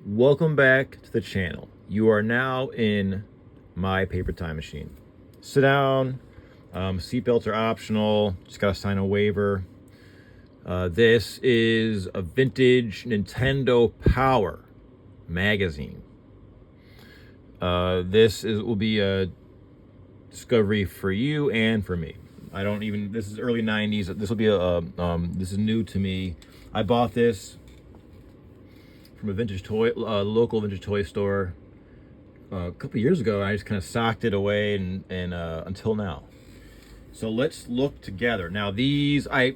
Welcome back to the channel. You are now in my paper time machine. Sit down. Seatbelts are optional. Just gotta sign a waiver. This is a vintage Nintendo Power magazine. Will be a discovery for you and for me. This is early 90s. This will be this is new to me. I bought this from a local vintage toy store a couple years ago. I just kind of socked it away and until now. So let's look together. Now I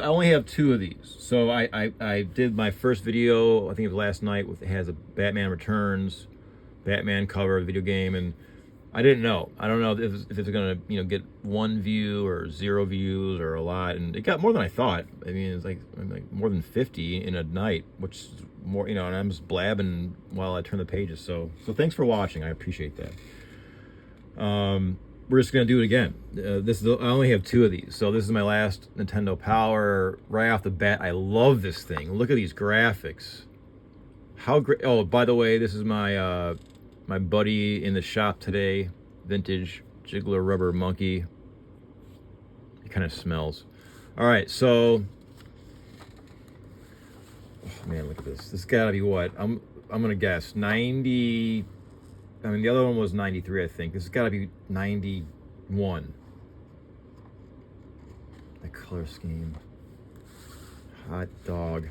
only have two of these. So I did my first video, I think it was last night, it has a Batman Returns, Batman cover, video game, and I don't know if it's gonna get one view or 0 views or a lot, and it got more than I thought. I mean, it's like more than 50 in a night, which is more, and I'm just blabbing while I turn the pages. So thanks for watching. I appreciate that. We're just gonna do it again. I only have two of these, so this is my last Nintendo Power. Right off the bat, I love this thing. Look at these graphics. How great! Oh, by the way, this is my my buddy in the shop today, vintage Jiggler rubber monkey. It kind of smells. All right, so, oh man, look at this. This gotta be what? I'm gonna guess 90. I mean, the other one was 93, I think. This has gotta be 91. The color scheme. Hot dog.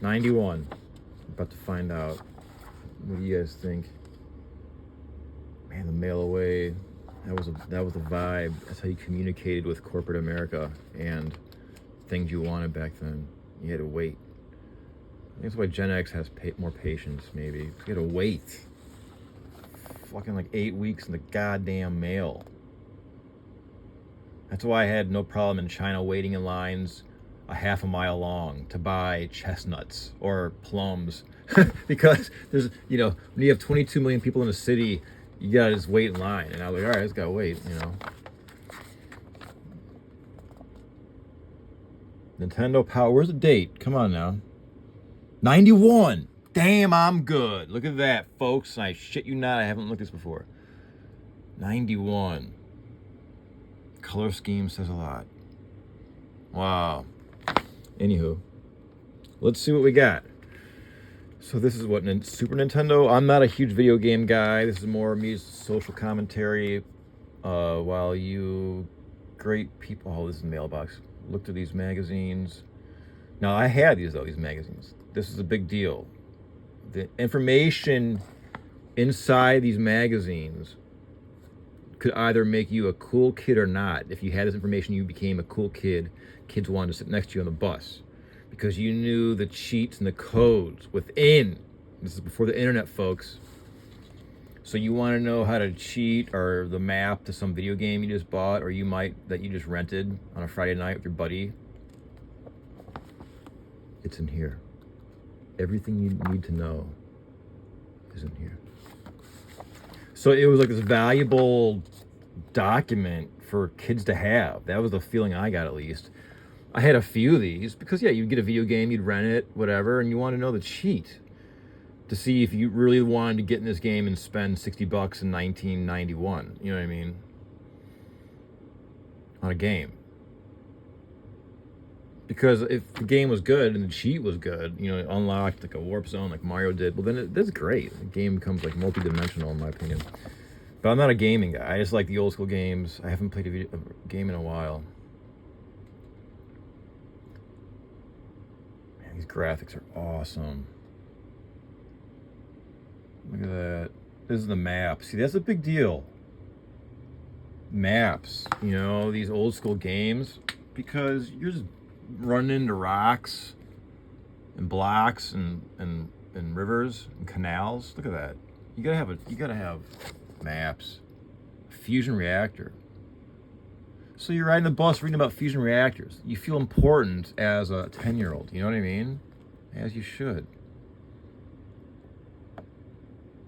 91. I'm about to find out. What do you guys think? Man, the mail away, that was the vibe. That's how you communicated with corporate America and things you wanted back then. You had to wait. I think that's why Gen X has more patience, maybe. You had to wait. Fucking like 8 weeks in the goddamn mail. That's why I had no problem in China waiting in lines a half a mile long to buy chestnuts or plums. Because there's, when you have 22 million people in a city, you gotta just wait in line. And I was like, all right, I just gotta wait, Nintendo Power, where's the date? Come on now. 91. Damn, I'm good. Look at that, folks. I shit you not, I haven't looked at this before. 91. Color scheme says a lot. Wow. Anywho, let's see what we got. So this is what, Super Nintendo. I'm not a huge video game guy. This is more me social commentary. While you great people, oh, this is mailbox. Look through these magazines. Now I had these magazines. This is a big deal. The information inside these magazines could either make you a cool kid or not. If you had this information, you became a cool kid. Kids wanted to sit next to you on the bus because you knew the cheats and the codes within. This is before the internet, folks. So you want to know how to cheat or the map to some video game you just bought, or that you just rented on a Friday night with your buddy. It's in here. Everything you need to know is in here. So it was like this valuable document for kids to have. That was the feeling I got, at least. I had a few of these because, yeah, you'd get a video game, you'd rent it, whatever, and you want to know the cheat to see if you really wanted to get in this game and spend $60 in 1991. You know what I mean? On a game. Because if the game was good and the cheat was good, it unlocked like a warp zone like Mario did, well, then that's great. The game becomes like multi-dimensional, in my opinion. But I'm not a gaming guy. I just like the old school games. I haven't played a game in a while. Man, these graphics are awesome. Look at that. This is the map. See, that's a big deal. Maps, these old school games, because you're just running into rocks and blocks and rivers and canals. Look at that. You gotta have maps. Fusion reactor. So you're riding the bus reading about fusion reactors. You feel important as a 10-year-old. You know what I mean? As you should.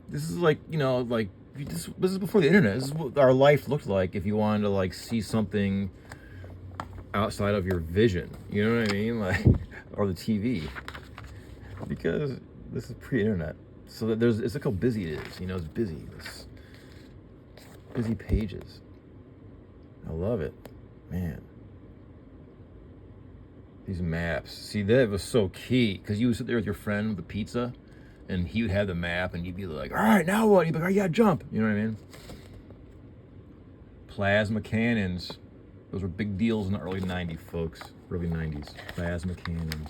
This is like, this is before the internet. This is what our life looked like if you wanted to see something outside of your vision. You know what I mean? Or the TV. Because This is pre-internet. So that it's look how busy it is. You know, it's busy. It's busy pages. I love it, man. These maps. See, that was so key because you would sit there with your friend with the pizza, and he would have the map, and you'd be like, "All right, now what?" You'd be like, "Oh, you gotta jump." You know what I mean? Plasma cannons. Those were big deals in the early '90s, folks. Early '90s. Plasma cannons.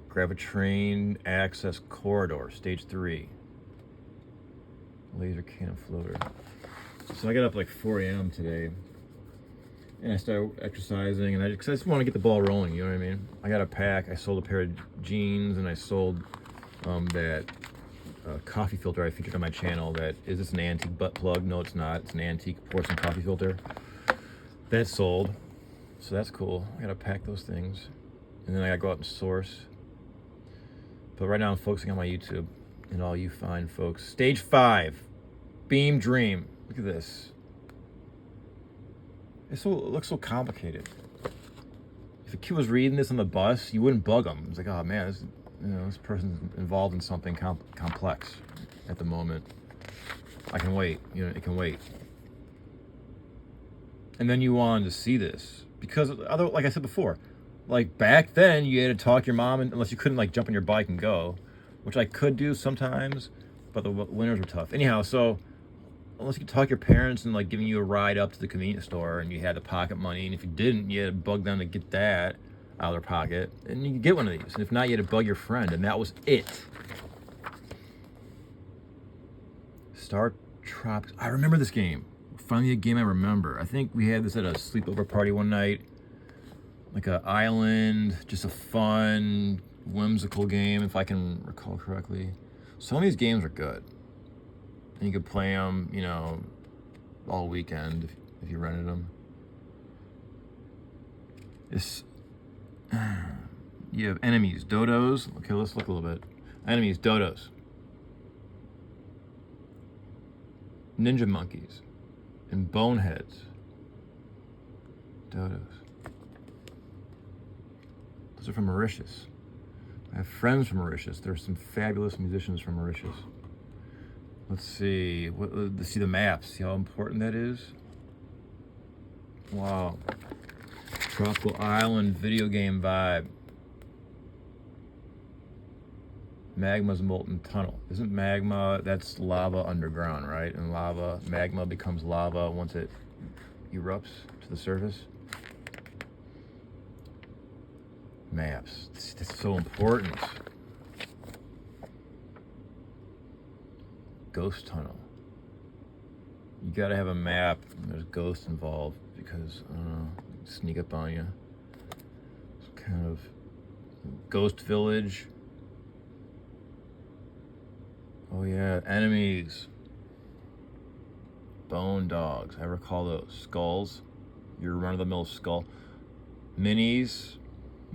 Gravitrain access corridor, stage 3. Laser cannon floater. So I got up like 4 a.m. today, and I started exercising, and I just want to get the ball rolling. You know what I mean? I got a pack. I sold a pair of jeans, and I sold that coffee filter I featured on my channel. That is this an antique butt plug? No, it's not. It's an antique porcelain coffee filter. That sold, so that's cool. I gotta pack those things, and then I gotta go out and source. But right now I'm focusing on my YouTube and all you fine folks. Stage 5, Beam Dream. Look at this. It looks so complicated. If a kid was reading this on the bus, you wouldn't bug them. It's like, oh man, this person's involved in something complex at the moment. I can wait. It can wait. And then you wanted to see this because, like I said before, like back then you had to talk your mom, unless you couldn't like jump on your bike and go, which I could do sometimes, but the winters were tough. Anyhow, so unless you could talk your parents and like giving you a ride up to the convenience store, and you had the pocket money, and if you didn't, you had to bug them to get that out of their pocket, and you could get one of these. And if not, you had to bug your friend, and that was it. Star Tropics. I remember this game. Finally, a game I remember. I think we had this at a sleepover party one night. Like an island, just a fun, whimsical game, if I can recall correctly. Some of these games are good. And you could play them, all weekend if you rented them. You have enemies, dodos. Okay, let's look a little bit. Enemies, dodos. Ninja monkeys. And boneheads. Dodos. Those are from Mauritius. I have friends from Mauritius. There are some fabulous musicians from Mauritius. Let's see. Let's see the maps. See how important that is? Wow. Tropical Island video game vibe. Magma's molten tunnel. Isn't magma, that's lava underground, right? And magma becomes lava once it erupts to the surface. Maps. That's so important. Ghost tunnel. You gotta have a map. There's ghosts involved because, I don't know, sneak up on you. It's kind of ghost village. Oh yeah, enemies. Bone dogs. I recall those. Skulls. Your run-of-the-mill skull. Minis.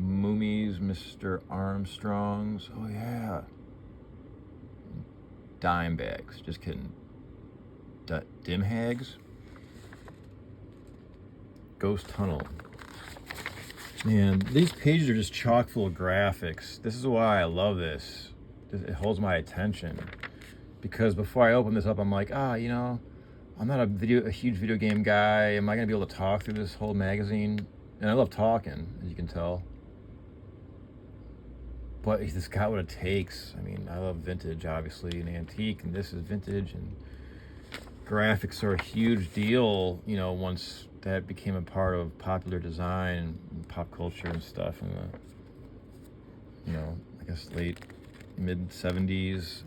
Moomies. Mr. Armstrongs. Oh yeah. Dime bags. Just kidding. Dim hags. Ghost tunnel. Man, these pages are just chock full of graphics. This is why I love this. It holds my attention. Because before I open this up, I'm like, I'm not a huge video game guy. Am I gonna be able to talk through this whole magazine? And I love talking, as you can tell. But it's got what it takes. I mean, I love vintage, obviously, and antique, and this is vintage, and graphics are a huge deal, once that became a part of popular design and pop culture and stuff in the, I guess late, mid 70s,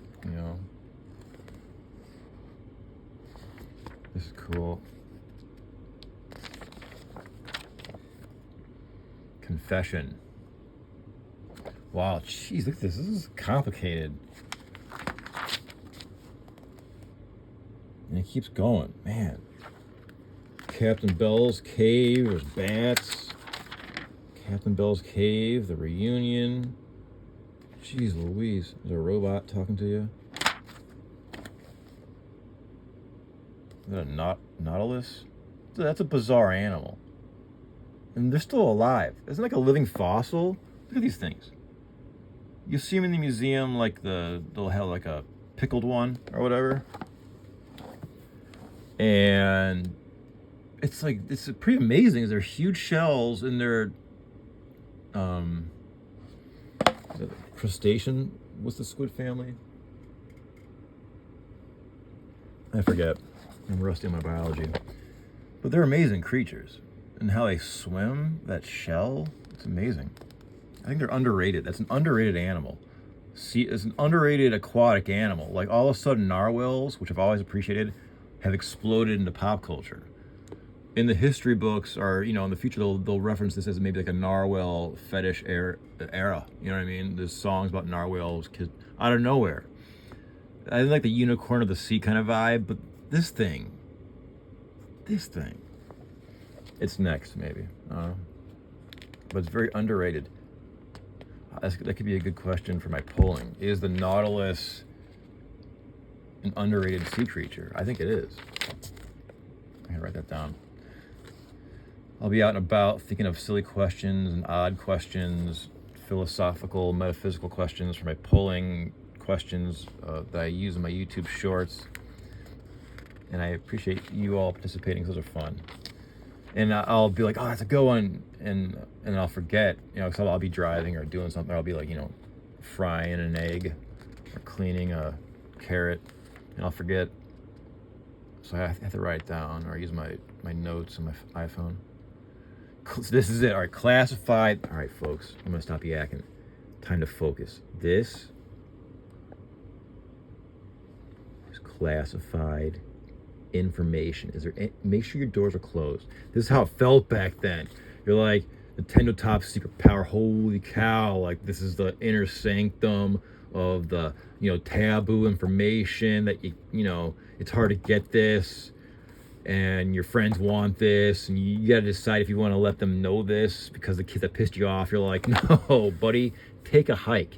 This is cool. Confession. Wow, jeez, look at this. This is complicated. And it keeps going, man. Captain Bell's Cave, there's bats. Captain Bell's Cave, the reunion. Jeez Louise, there's a robot talking to you. Is that a nautilus? That's a bizarre animal. And they're still alive. Isn't it like a living fossil? Look Look at these things. You see them in the museum, like they'll have like a pickled one or whatever, and it's pretty amazing. They're huge shells, and they're crustacean. What's the squid family? I forget. I'm rusty on my biology. But they're amazing creatures. And how they swim, that shell, it's amazing. I think they're underrated. That's an underrated animal. See, it's an underrated aquatic animal. Like, all of a sudden, narwhals, which I've always appreciated, have exploded into pop culture. In the history books, or, you know, in the future, they'll reference this as maybe like a narwhal fetish era. You know what I mean? There's songs about narwhals out of nowhere. I like the unicorn of the sea kind of vibe, but this thing, it's next maybe. But it's very underrated. That could be a good question for my polling. Is the nautilus an underrated sea creature? I think it is. I can write that down. I'll be out and about thinking of silly questions and odd questions, philosophical, metaphysical questions for my polling questions that I use in my YouTube shorts. And I appreciate you all participating because those are fun. And I'll be like, oh, that's a good one. And I'll forget, you know, because I'll be driving or doing something. I'll be like, you know, frying an egg or cleaning a carrot, and I'll forget. So I have to write it down, or use my notes on my iPhone. So this is it. All right, classified. All right, folks, I'm going to stop yakking. Time to focus. This is classified information. Make sure your doors are closed. This is how it felt back then. You're like, Nintendo Top Secret Power, holy cow, like this is the inner sanctum of the, you know, taboo information that you know, it's hard to get this, and your friends want this, and you got to decide if you want to let them know this because the kids that pissed you off. You're like, no, buddy, take a hike.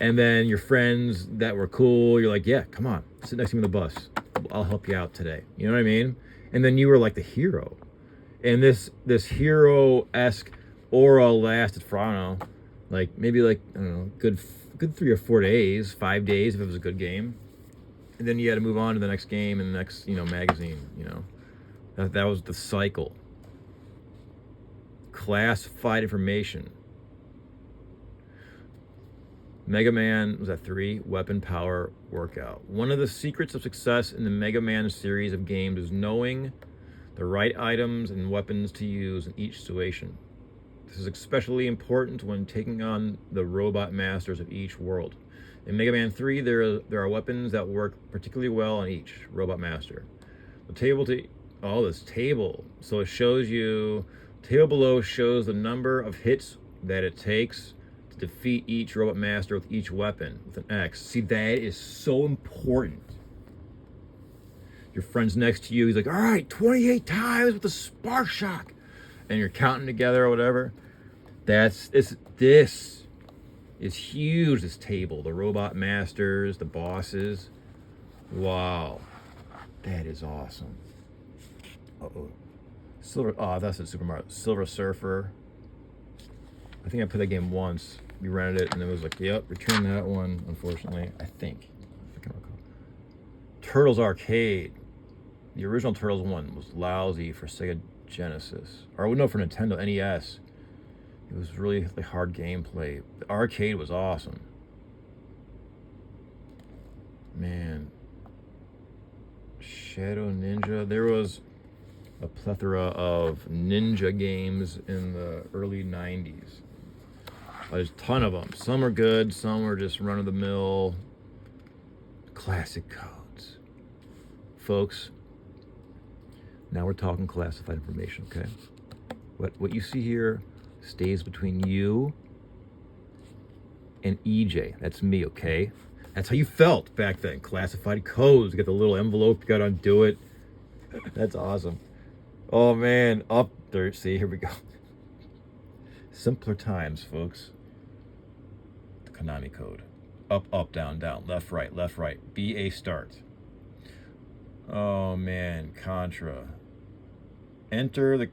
And then your friends that were cool, you're like, yeah, come on, sit next to me on the bus. I'll help you out today. You know what I mean? And then you were like the hero. And this hero-esque aura lasted for, I don't know, like maybe like, I don't know, good 3 or 4 days, 5 days if it was a good game. And then you had to move on to the next game and the next, you know, magazine, you know. That was the cycle. Classified information. Mega Man was at 3, weapon power workout. One of the secrets of success in the Mega Man series of games is knowing the right items and weapons to use in each situation. This is especially important when taking on the robot masters of each world. In Mega Man 3, there are weapons that work particularly well on each robot master. The table this table. So it shows you, table below shows the number of hits that it takes to defeat each robot master with each weapon with an X. See, that is so important. Your friend's next to you, he's like, all right, 28 times with the spark shock. And you're counting together or whatever. This is huge, this table. The robot masters, the bosses. Wow. That is awesome. Uh-oh. That's a Super Mario. Silver Surfer. I think I played that game once. We rented it, and it was like, yep, return that one, unfortunately. I think. If I can recall. Turtles Arcade. The original Turtles one was lousy for Sega Genesis. Or no, for Nintendo NES. It was really hard gameplay. The arcade was awesome. Man. Shadow Ninja. There was a plethora of ninja games in the early 90s. There's a ton of them. Some are good, some are just run-of-the-mill classic codes. Folks, now we're talking classified information, okay? What you see here stays between you and EJ. That's me, okay? That's how you felt back then. Classified codes. You got the little envelope, you gotta undo it. That's awesome. Oh man, up there. See, here we go. Simpler times, folks. The Konami code. Up, up, down, down. Left, right, left, right. BA start. Oh man, Contra. Enter the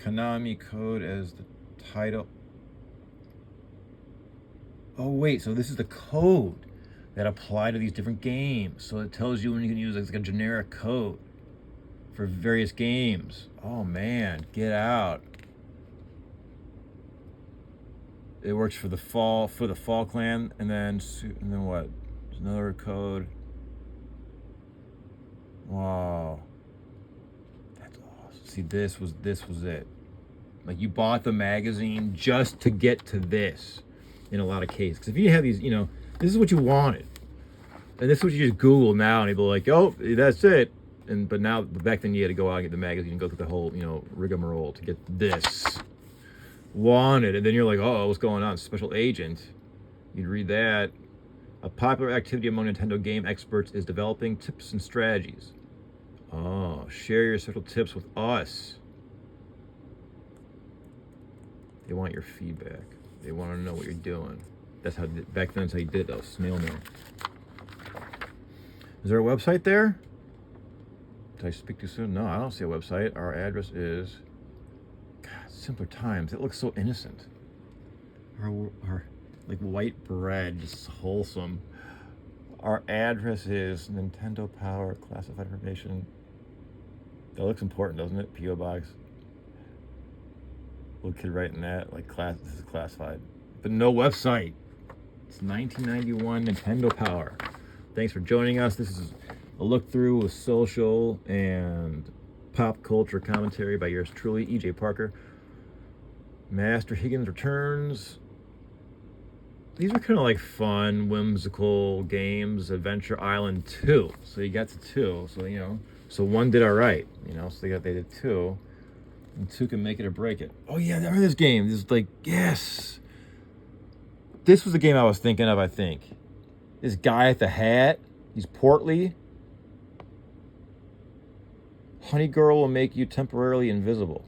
Konami code as the title. Oh, wait, so this is the code that apply to these different games. So it tells you when you can use like a generic code for various games. Oh man, get out. It works for the fall clan, and then what? There's another code. Wow. That's awesome. See, this was it. Like, you bought the magazine just to get to this in a lot of cases. Because if you have these, this is what you wanted. And this is what you just Google now, and people are like, oh, that's it. But back then you had to go out and get the magazine and go through the whole, rigmarole to get this. Wanted. And then you're like, oh, what's going on? Special agent. You'd read that. A popular activity among Nintendo game experts is developing tips and strategies. Oh, share your special tips with us. They want your feedback. They want to know what you're doing. Back then that's how you did it, snail mail. Is there a website there? Did I speak too soon? No, I don't see a website. Our address is... God, simpler times. It looks so innocent. Our like white bread, just wholesome. Our address is Nintendo Power, classified information. That looks important, doesn't it? P.O. Box. Little kid writing that, like, this is classified. But no website. It's 1991 Nintendo Power. Thanks for joining us. This is a look through with social and pop culture commentary by yours truly, E.J. Parker. Master Higgins returns. These are kind of like fun, whimsical games. Adventure Island 2. So you got to 2. So, so 1 did all right. So they did 2. And 2 can make it or break it. Oh, yeah, I remember this game. This is like, yes. This was the game I was thinking of, I think. This guy at the hat. He's portly. Honey Girl will make you temporarily invisible.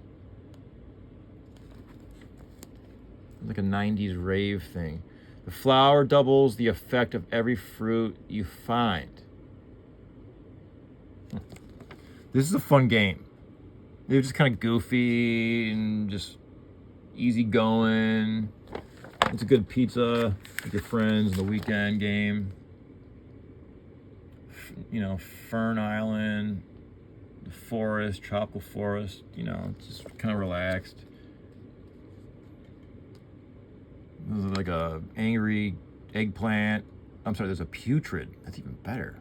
Like a 90s rave thing. The flower doubles the effect of every fruit you find. This is a fun game. They're just kind of goofy and just easy going. It's a good pizza with your friends on the weekend game. Fern Island, the forest, tropical forest, just kind of relaxed. This is like a angry eggplant. I'm sorry, there's a putrid. That's even better.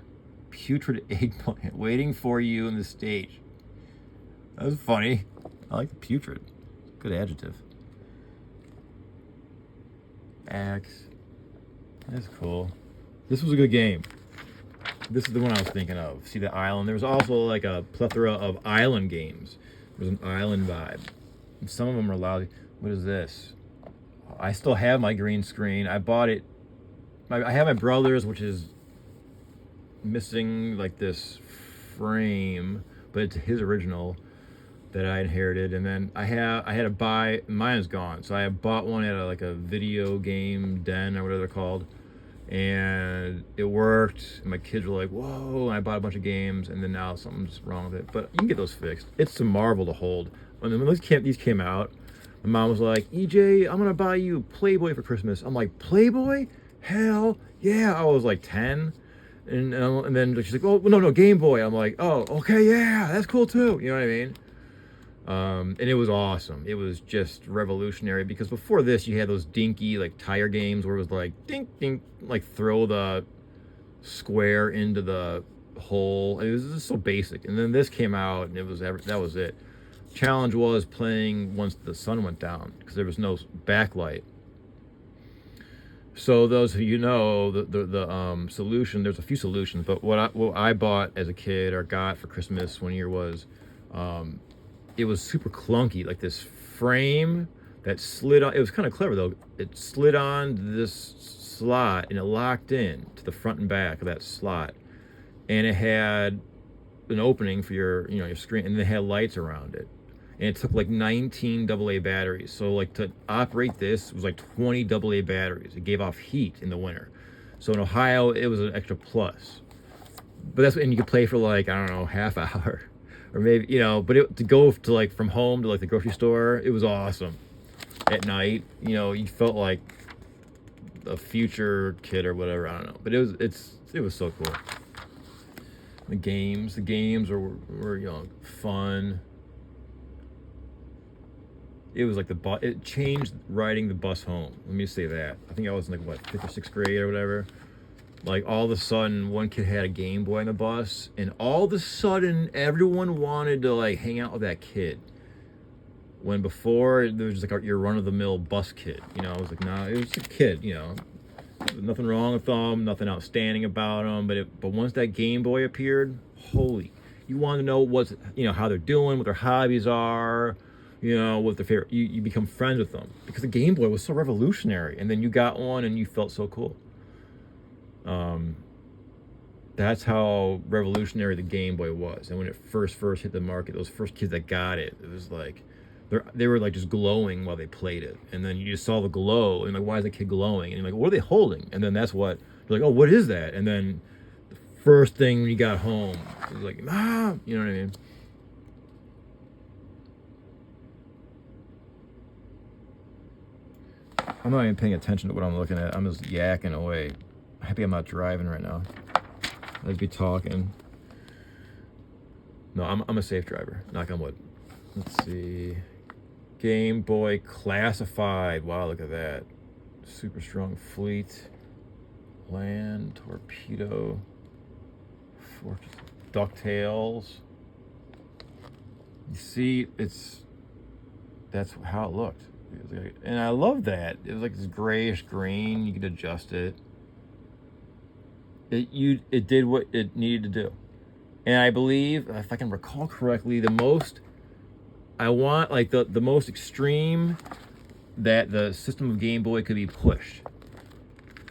Putrid eggplant waiting for you in the stage. That was funny. I like the putrid. Good adjective. Axe. That's cool. This was a good game. This is the one I was thinking of. See the island? There was also like a plethora of island games. There was an island vibe. And some of them are lousy. What is this? I still have my green screen. I bought it. I have my brother's, which is missing like this frame, but it's his original that I inherited. And then I had to buy, mine is gone. So I bought one at a video game den or whatever they're called. And it worked. And my kids were like, whoa. And I bought a bunch of games, and then now something's wrong with it. But you can get those fixed. It's a marvel to hold. When these came out, my mom was like, EJ, I'm going to buy you Playboy for Christmas. I'm like, Playboy? Hell yeah. I was like 10. And then she's like, oh, no, Game Boy. I'm like, oh, okay, yeah, that's cool too. You know what I mean? And it was awesome. It was just revolutionary, because before this, you had those dinky, like, tire games where it was like, dink, dink, like, throw the square into the hole. It was just so basic. And then this came out, and that was it. Challenge was playing once the sun went down, because there was no backlight. So those of you know the solution, there's a few solutions, but what I bought as a kid or got for Christmas one year was, it was super clunky, like this frame that slid on. It was kind of clever though. It slid on this slot and it locked in to the front and back of that slot, and it had an opening for your screen, and it had lights around it. And it took like 19 AA batteries. So like to operate this was like 20 AA batteries. It gave off heat in the winter. So in Ohio, it was an extra plus. But and you could play for like, I don't know, half hour or maybe, but to go to like from home to like the grocery store, it was awesome. At night, you felt like a future kid or whatever. I don't know, but it was so cool. The games were you know, fun. It was like it changed riding the bus home. Let me say that. I think I was in like what, 5th or 6th grade or whatever. Like all of a sudden, one kid had a Game Boy on the bus, and all of a sudden, everyone wanted to like hang out with that kid. When before there was just like your run-of-the-mill bus kid, you know, I was like, nah, it was just a kid, you know, nothing wrong with them, nothing outstanding about them. But once that Game Boy appeared, holy, you want to know what's, you know, how they're doing, what their hobbies are, you know, what their favorite. You become friends with them because the Game Boy was so revolutionary, and then you got one and you felt so cool. That's how revolutionary the Game Boy was. And when it first hit the market, those first kids that got it, it was like they were like just glowing while they played it. And then you just saw the glow, and like, why is the kid glowing? And you're like, what are they holding? And then that's what you're like, oh, what is that? And then the first thing when you got home, it was like, ah, you know what I mean? I'm not even paying attention to what I'm looking at. I'm just yakking away. Happy I'm not driving right now. I'd be talking. No, I'm a safe driver. Knock on wood. Let's see. Game Boy Classified. Wow, look at that. Super Strong Fleet. Land Torpedo. Fortress. DuckTales. You see, that's how it looked. And I love that. It was like this grayish green. You could adjust it. It did what it needed to do. And I believe, if I can recall correctly, I want like the most extreme that the system of Game Boy could be pushed.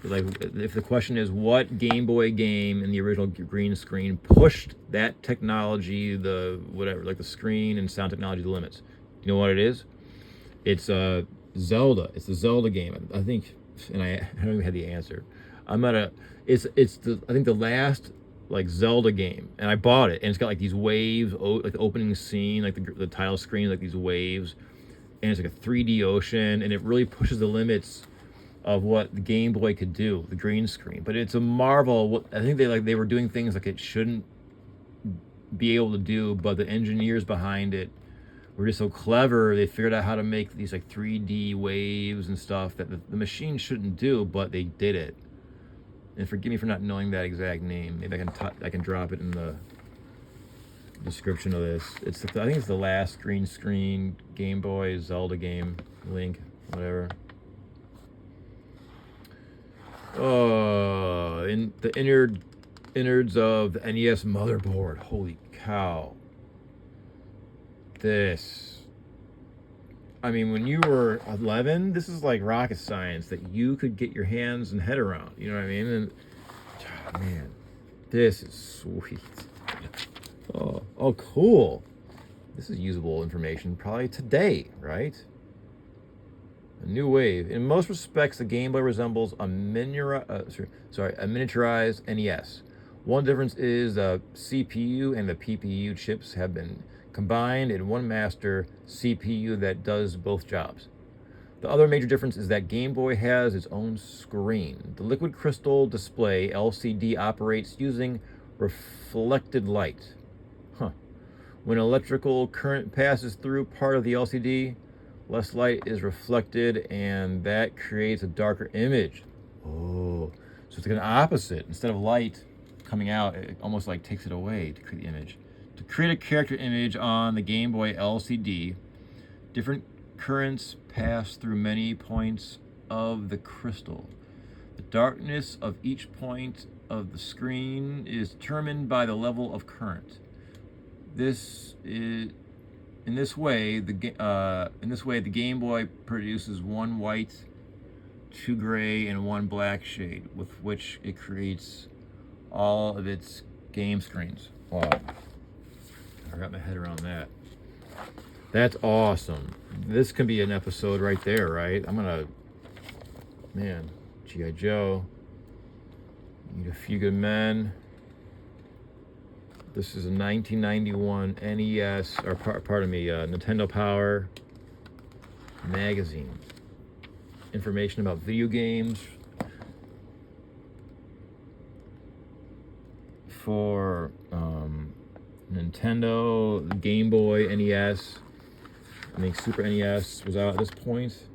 Like, if the question is what Game Boy game in the original green screen pushed that technology, the whatever, like the screen and sound technology, the limits. You know what it is? It's Zelda. It's the Zelda game. I think, and I don't even have the answer. I think the last like Zelda game, and I bought it, and it's got like these waves, like the opening scene, like the title screen, like these waves, and it's like a 3D ocean, and it really pushes the limits of what the Game Boy could do, the green screen. But it's a marvel. I think they were doing things like it shouldn't be able to do, but the engineers behind it were just so clever. They figured out how to make these like 3D waves and stuff that the machine shouldn't do, but they did it. And forgive me for not knowing that exact name. Maybe I can drop it in the description of this. I think it's the last green screen Game Boy Zelda game. Link, whatever. Oh, in the innards of the NES motherboard. Holy cow. I mean, when you were 11, this is like rocket science that you could get your hands and head around. You know what I mean? And oh, man, this is sweet. Oh, cool. This is usable information probably today, right? A new wave. In most respects, the Game Boy resembles a miniaturized NES. One difference is the CPU and the PPU chips have been combined in one master CPU that does both jobs. The other major difference is that Game Boy has its own screen. The liquid crystal display LCD operates using reflected light. When electrical current passes through part of the LCD, less light is reflected, and that creates a darker image. Oh, so it's like an opposite. Instead of light coming out, it almost like takes it away to create the image. To create a character image on the Game Boy LCD, different currents pass through many points of the crystal. The darkness of each point of the screen is determined by the level of current. In this way, the Game Boy produces one white, two gray, and one black shade, with which it creates all of its game screens. Wow. I got my head around that. That's awesome. This can be an episode right there, right? Man, G.I. Joe. Need a Few Good Men. This is a 1991 NES, or pardon me, Nintendo Power magazine. Information about video games. for Nintendo, Game Boy, NES. I think Super NES was out at this point.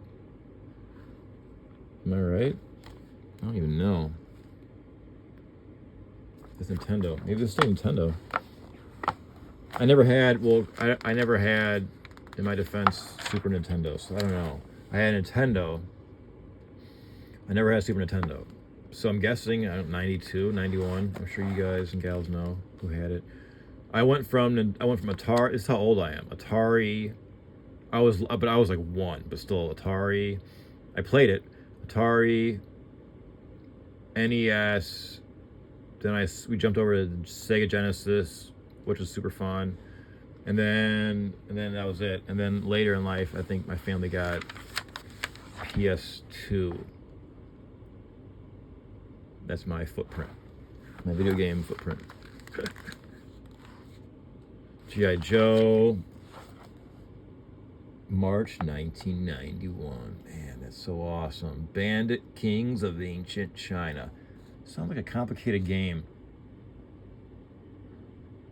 Am I right? I don't even know. It's Nintendo. Maybe this is still Nintendo. I never had, I never had, in my defense, Super Nintendo, so I don't know. I had Nintendo. I never had Super Nintendo. So I'm guessing 92, 91. I'm sure you guys and gals know who had it. I went from Atari. This is how old I am. Atari. I was like 1, but still Atari. I played it. Atari, NES. Then we jumped over to Sega Genesis, which was super fun. And then that was it. And then later in life, I think my family got PS2. That's my footprint. My video game footprint. G.I. Joe. March 1991. Man, that's so awesome. Bandit Kings of Ancient China. Sounds like a complicated game.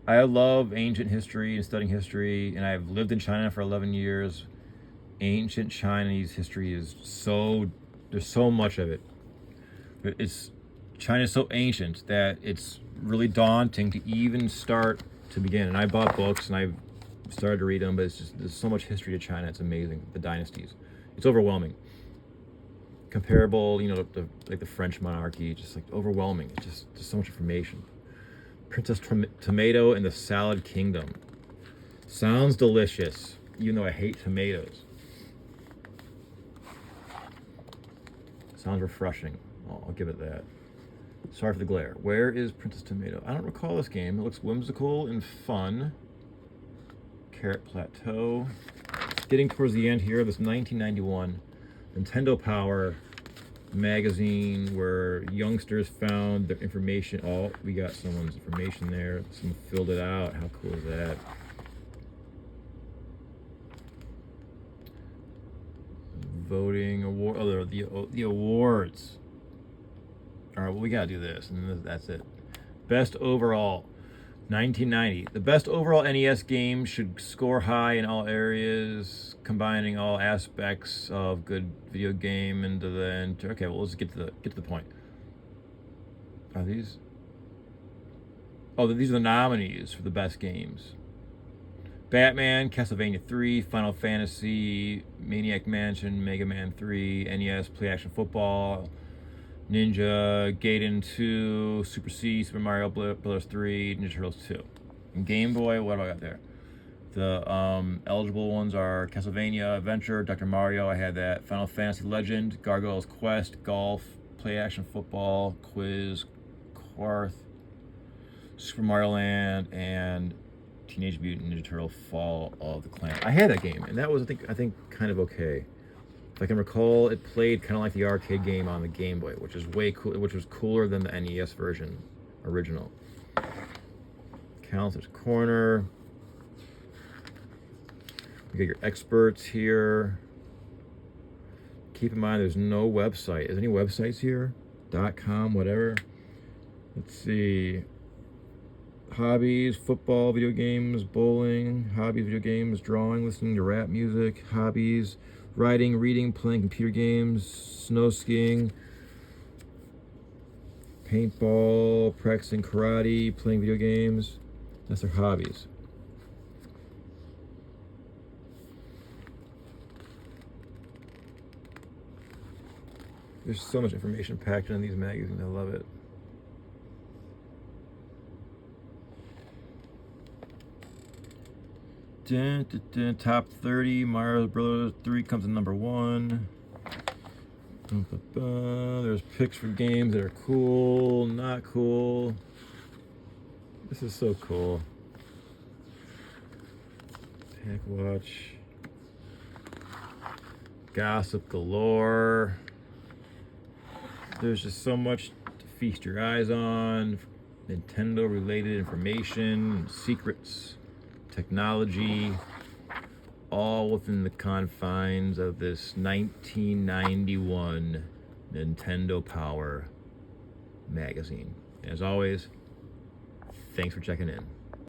I love ancient history and studying history, and I've lived in China for 11 years. Ancient Chinese history is there's so much of it. China's so ancient that it's really daunting to even start to begin. And I bought books and I've started to read them, but there's so much history to China. It's amazing. The dynasties. It's overwhelming. Comparable, like the French monarchy, just like overwhelming. It's just so much information. Princess Tomato and the Salad Kingdom. Sounds delicious, even though I hate tomatoes. Sounds refreshing. I'll give it that. Sorry for the glare. Where is Princess Tomato? I don't recall this game. It looks whimsical and fun. Carrot Plateau. Getting towards the end here. This 1991 Nintendo Power magazine where youngsters found their information. Oh, we got someone's information there. Someone filled it out. How cool is that? Voting award. Oh, the awards. All right, well, we gotta do this, and that's it. Best overall, 1990. The best overall NES game should score high in all areas, combining all aspects of good video game into the end. Okay, well, let's get to the point. Are these? Oh, these are the nominees for the best games. Batman, Castlevania 3, Final Fantasy, Maniac Mansion, Mega Man 3, NES, Play Action Football, Ninja, Gaiden 2, Super C, Super Mario Bros. 3, Ninja Turtles 2. And Game Boy, what do I got there? The eligible ones are Castlevania, Adventure, Dr. Mario, I had that, Final Fantasy Legend, Gargoyle's Quest, Golf, Play Action Football, Quiz, Quarth, Super Mario Land, and Teenage Mutant Ninja Turtle Fall of the Clan. I had that game, and that was, I think kind of okay. If I can recall, it played kind of like the arcade game on the Game Boy, which is way cool, which was cooler than the NES version original. Counselor's Corner. You got your experts here. Keep in mind, there's no website. Is any websites here? .com, whatever. Let's see. Hobbies, football, video games, bowling, hobbies, video games, drawing, listening to rap music, hobbies, writing, reading, playing computer games, snow skiing, paintball, practicing karate, playing video games. That's their hobbies. There's so much information packed in these magazines. I love it. Top 30, Mario Bros. 3 comes in number 1. There's picks for games that are cool, not cool. This is so cool. Pack Watch. Gossip galore. There's just so much to feast your eyes on. Nintendo related information, secrets, technology, all within the confines of this 1991 Nintendo Power magazine. As always, Thanks for checking in.